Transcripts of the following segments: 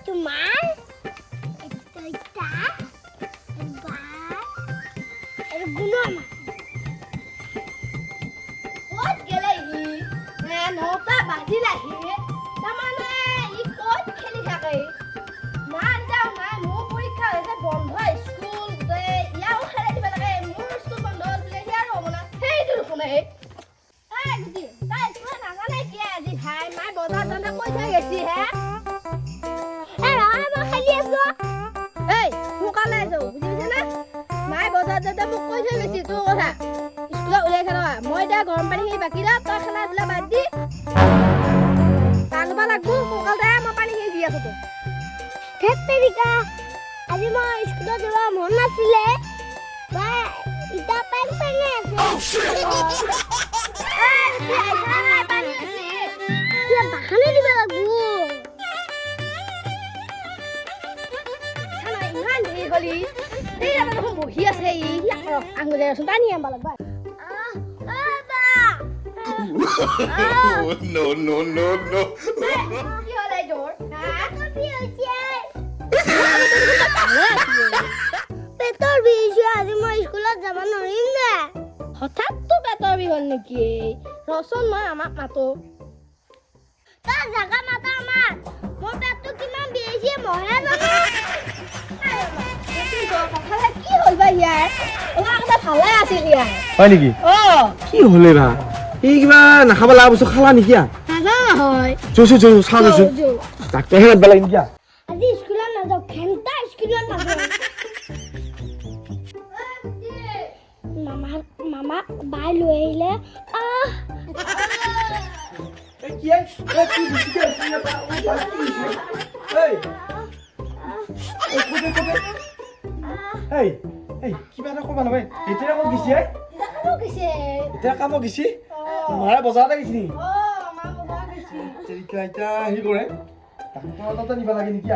তোমাৰ এটা এৰ গুণা ক'ত গেলেহি নটা বাজিলাহি তাৰমানে ই ক'ত খেলি থাকে নাই যাওঁ নাই মোৰ পৰীক্ষা হৈছে বন্ধ স্কুল ইয়াও খেলাই দিব লাগে মোৰ স্কুল বন্ধ হ'ল বোলে ইয়াৰ হ'ব না সেইটো দেখোন গুটি তাই স্কুলত নাজানে কি আজি ভাই মাই বজাৰ যাওঁতে কৈ থৈ গৈছি হে মই খেলি আছো সোনকালে যাওঁ বুজি পাইছা না মাই বজাৰ যাওঁতে মোক কৈ থৈ গৈছি তোৰ কথা স্কুলত উলিয়াই খেলা মই এতিয়া গৰম পানী খিনি বাকী দা তই খেলা ধূলা বাদ দি টানিব লাগবো সোনকালে মই পানী খিনি দি আছো তোক ধেত তেৰিকা আজি মই স্কুলত যোৱা মন নাছিলে ইটা পেন পেনে আছে বাহানে দিব লাগবো ইমান দেৰি হলি দেখোন বহি আছে আঙুলি আছোন টানি আনিব লাগবা No, no, no, no. কি হল এই তোর কি হইছে পেটৰ বিষ আজি মই স্কুলত যাব নোৱাৰিম না হঠাৎ তো পেটৰ বিষ হ'ল নেকি ৰচন মই আমাক মাতো তাৰ জাগা মাতা আমাক মোৰ পেটটো কিমান বিষাইছে মইহে জানো কি হ'ল বা ইয়াৰ আগতে ভালে আছিল ইয়াৰ হয় নেকি কি হলে বা এই কিবা নাখাব লগা বস্তু খালা নেকি নাজানো হয় চুচু চাহ লৈছো ডাক্তৰহে মাতিব লাগে নেকি আজি স্কুলত নাযাওঁ ঘণ্টা স্কুলত নাযাওঁ মামা বাই লৈ আহিলে কিবা এটা ক'বা নহয় এতিয়া ক'ত গেছি এতিয়া কামত গেছি মাৰে বজাৰতে গেছি নেকি এতিয়া হেৰি কৰে ডাক্তৰৰ তাতে নিব লাগে নেকি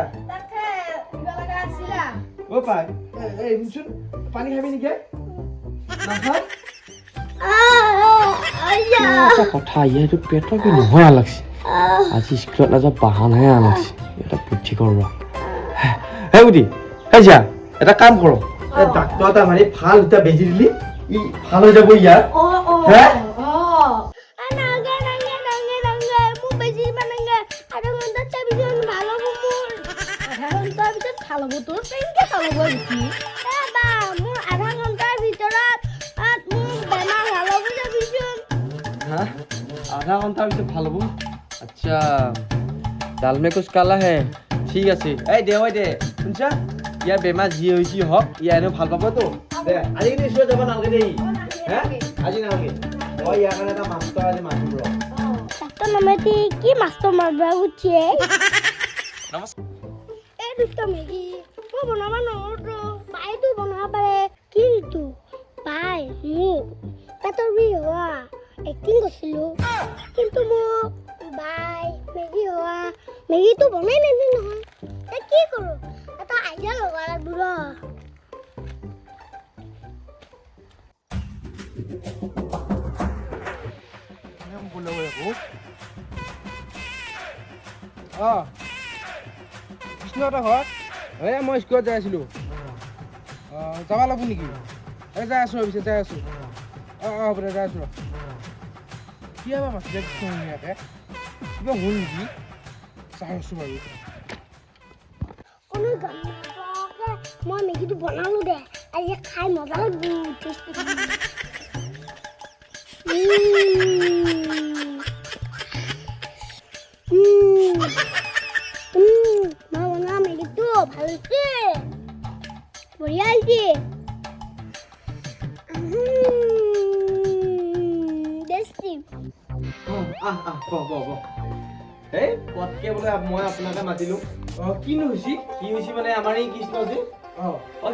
অ পাই শুনচোন পানী খাবি নেকি নাখায় কথা ইয়াতো পেটৰ কি নহয় লাগছে আজি স্কুলত নাযাওঁ বাহানহে লাগছে এটা বুদ্ধি কৰোঁ হে বুদ্ধি যা এটা কাম কৰোঁ ডাক্তৰ এটা মাৰি ভাল এটা বেজি দিলি ই ভাল হৈ যাব ইয়াৰ आधा घंटा भी ভাল হ'ব আচ্ছা ডাল মে কুছ কালা হে ঠিক আছে এই দে শুনছা ইয়াৰ বেমাৰ যি হৈছে হওক ইয়া এনে ভাল পাব তো দে আজি কিন্তু স্কুলত যাব নালাগে দেই আজি নালাগে ইয়াৰ কাৰণে এটা মাষ্টৰ আজি মাতিম ৰ ডাক্তৰ নামাতি কি মাষ্টৰ মাৰবা উঠিয়ে নমস্কাৰ এই দুটা মেগি মই বনাব নোৱাৰো পাইতো বনাব পাৰে কিন্তু পাই মোক পেটৰ বিষ হোৱা এক্টিং কৰিছিলোঁ কিন্তু মোক বাই মেগী হোৱা মেগীটো বনাই নিদিয়ে নহয় এতিয়া কি কৰোঁ এটা আইডিয়া ল'ব লাগিব কৃষ্ণহঁতৰ ঘৰত মই স্কুলত যাই আছিলোঁ যাব লাগিব নেকি যাই আছোঁ যাই আছোঁ হ'ব দে যাই আছোঁ ৰ কি হ'ব মাছিলে ধুনীয়াকৈ কিবা হ'ল নেকি চাই আছোঁ বাৰু কোনো গম নাপাওঁকে মই মেগীটো বনালোঁ দে আজি খাই মজা মই বনোৱা মেগীটো ভাল হৈছে বঢ়িয়া হৈছে পটকে বোলে মই আপোনাকে মাতিলো কিনো হৈছে মানে আমাৰ এই কৃষ্ণ যে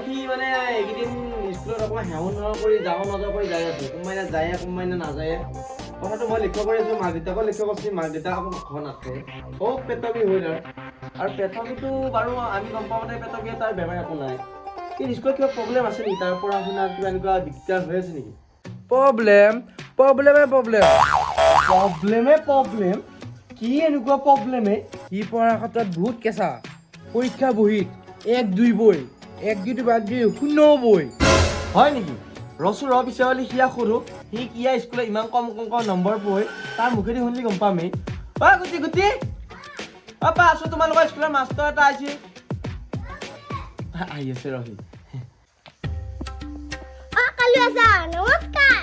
সি মানে এইকেইদিন স্কুলত অকণমান হেৱন কৰি যাব নাযাওঁ কৰি যাই আছো কোনোবাইনা যায় কোনোবাইনা নাযায় কথাটো মই লক্ষ্য কৰি আছো মাক দেউতাকো লক্ষ্য কৰিছো মাক দেউতাক আকৌ ঘৰ নাথাকে খুব পেটৰ বিষ হৈ আৰু পেটৰ বিষটো বাৰু আমি গম পাওঁ মানে পেটৰ বিষ তাৰ বেমাৰ একো নাই কিন্তু স্কুলত কিবা প্ৰব্লেম আছে নেকি তাৰ পঢ়া শুনা কিবা এনেকুৱা দিগদাৰ হৈ আছে নেকি প্ৰব্লেম কি এনেকুৱা প্ৰব্লেমে সি পঢ়াৰ ক্ষেত্ৰত বহুত কেঁচা পৰীক্ষা বহীত 1-2 বই 1-2 বাদ দি 0 বই হয় নেকি ৰচু ৰ পিছে হ'লে সিয়া সৰু সি কিয়া স্কুলত ইমান কম নম্বৰ পঢ়ে তাৰ মুখেদি শুনিলে গম পামেই অ গুটি গুটি অ পা আছো তোমালোকৰ স্কুলৰ মাষ্টৰ এটা আহিছে আহি আছে ৰহি কালুৱা ছাৰ নমস্কাৰ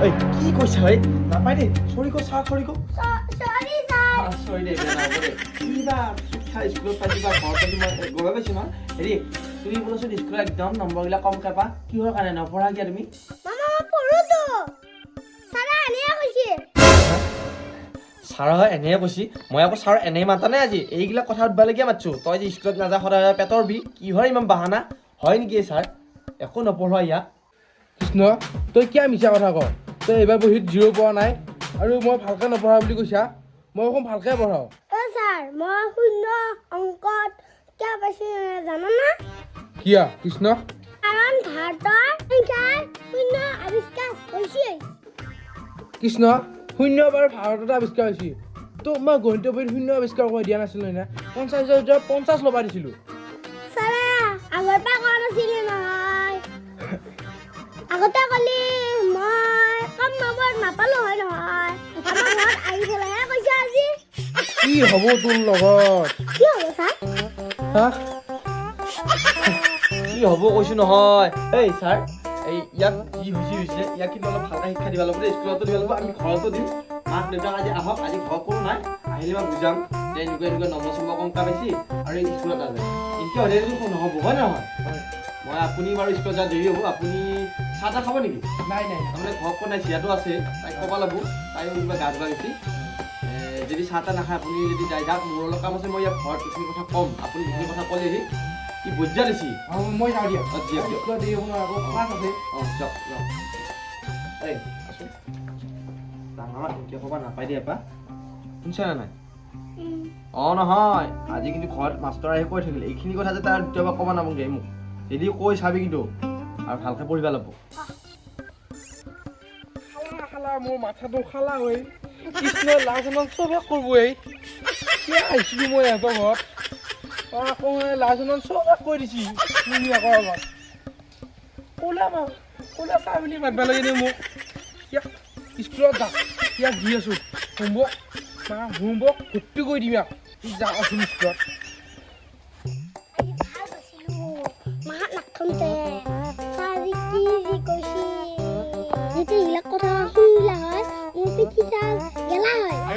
ঐ কি কৈছা ঐ নাপাই দেই চৰি ক ছাৰ চৰি ক সৰি ছাৰ চৰি দেই বেয়া নাপাব দেই কিবা শিক্ষা স্কুলত পাইছি বা ঘৰত পাইছি মই গৈ পাইছোঁ ন হেৰি তুমি বোলোচোন স্কুলত একদম নম্বৰবিলাক কমকৈ পা কিহৰ কাৰণে নপঢ়া কিয়া তুমি মামা মই পঢ়োতো ছাৰে আনিয়ে কৈছে ছাৰ হয় এনেহে কৈছি মই আকৌ ছাৰ এনেই মাতা নাই আজি এইবিলাক কথা সুধিবলগীয়া মাতছোঁ তই যে স্কুলত নাযা সদায় পেটৰ বিষ কিহৰ ইমান বাহানা হয় নেকি ছাৰ একো নপঢ়োৱা ইয়াত কৃষ্ণ তই কিয় মিছা কথা ক তই এইবাৰ বহীত 0 পোৱা নাই আৰু মই ভালকৈ নপঢ়া বুলি কৈছা মই অকণ ভালকৈ পঢ়াওঁ অ ছাৰ মই 0 অংকত কিয় পাইছো জানানা কিয় কৃষ্ণ কাৰণ ভাৰতৰ সংখ্যাৰ 0 আৱিষ্কাৰ হৈছে কৃষ্ণ 0 বাৰ ভাৰততে আৱিষ্কাৰ হৈছিল তো মই গণিত বহীত 0 আৱিষ্কাৰ কৰি দিয়া নাছিলোঁ না 50 ল'বা দিছিলোঁ ছাৰে আগৰ পৰা কোৱা নাছিলে নহয় আগতে ক'লি মই কম নম্বৰ নাপালো হয় নহয় আমাৰ ঘৰত আহি পেলাইহে কৈছে আজি কি হ'ব তোৰ লগত কি হ'ব ছাৰ হা কি হ'ব কৈছোঁ নহয় এই ছাৰ এই ইয়াক কি হৈছে ইয়াক কিন্তু অলপ ভালকৈ শিক্ষা দিব লাগিব দেই স্কুলতো দিব লাগিব আমি ঘৰতো দিম মাক দেউতাক আজি আহক আজি ঘৰ কোনো নাই আহিলে মই বুজাম যে এনেকুৱা নম্বৰ চম্বৰ কমকা পাইছি আৰু এই স্কুলত নাযায় এনেকৈ হ'লে নহ'ব হয় নহয় মই আপুনি বাৰু স্কুলত যোৱা দেৰি হ'ব আপুনি চাহ তাহ খাব নেকি নাই তাৰমানে ঘৰত কোৱা নাই চিয়াটো আছে তাইক ক'ব লাগিব তাইও কিবা গা ধোৱা গৈছে যদি চাহ তাহ নাখায় আপুনি যদি যাই যাওক মোৰ অলপ কাম আছে মই ইয়াক ঘৰত কিছুমান কথা ক'ম আপুনি যিখিনি কথা ক'লেহি কি বুজা দিছি মই যাওঁ দিয়া দিয়ক দিয়ক স্কুলত দেৰি হ'ব নহয় আকৌ ক্লাছ আছে অঁ যাওক যাওক এই আছোঁ ডাঙৰ এনেকৈ ক'ব নাপাই দিয়া পা শুনিছানে নাই অঁ নহয় আজি কিন্তু ঘৰত মাষ্টৰ আহি কৈ থাকিলে এইখিনি কথা যে তাৰ দ্বিতীয়বাৰ ক'ব নাপাওঁগৈ মোক যদি কৈ চাবি কিন্তু আৰু ভালকৈ পঢ়িব লাগিব খালা মোৰ মাথাটো খালা হৈ কৃষ্ণই লাজনত চবে কৰিবই কিয় আহিছিলোঁ মই ইহঁতৰ ঘৰত আকৌ লাজনত চবে কৈ দিছি মুনিয়াকৰ আগত ক'লা চাহ বুলি মাতিব লাগে নে মোক ইয়াক স্কুলত যা ইয়াক দি আছোঁ হোমৱৰ্ক ভৰ্তি কৰি দিম ইয়াক যা আছোঁ স্কুলত ভাল পাইছিলো মাহত নাখাওঁতে ছাৰে কি যি কৈছে যদি এইবিলাক কথা শুনিলা হয় মোৰ পিঠিটা গেলা হয়